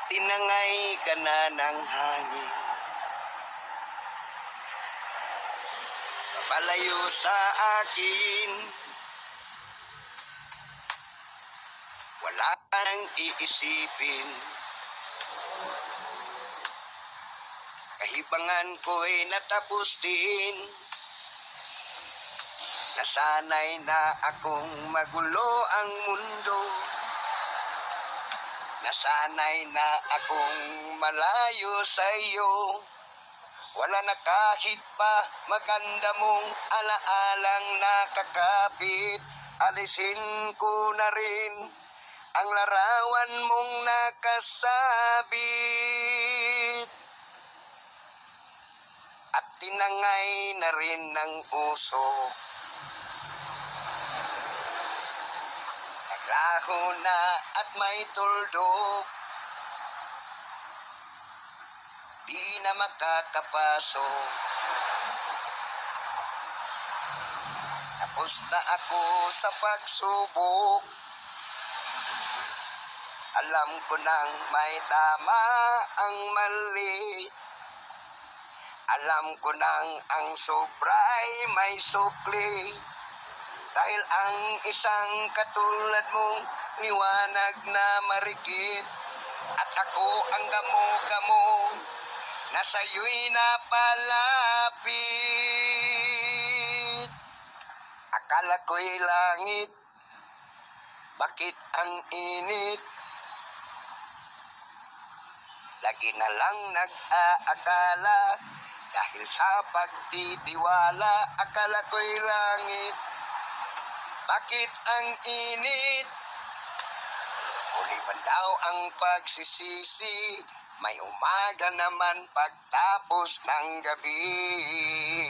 Tinangay ka na ng hangin, papalayo sa akin. Wala nang iisipin, kahibangan ko'y natapos din. Nasanay na akong magulo ang mundo, nasanay na akong malayo sa iyo. Wala na kahit pa maganda mong alaalang nakakapit. Alisin ko na rin ang larawan mong nakasabit, at tinangay na rin ng uso. Naglaho na at may tuldok, di na makakapasok. Tapos na ako sa pagsubok, alam ko nang may tama ang mali. Alam ko nang ang sobray may sukli. Dahil ang isang katulad mong liwanag na marikit, at ako ang gamo-gamo na sa'yo'y napalapit. Akala ko'y langit, bakit ang init? Lagi na lang nag-aakala, dahil sa pagtitiwala. Akala ko'y langit, bakit ang init? Huli man daw ang pagsisisi, may umaga naman pagtapos ng gabi.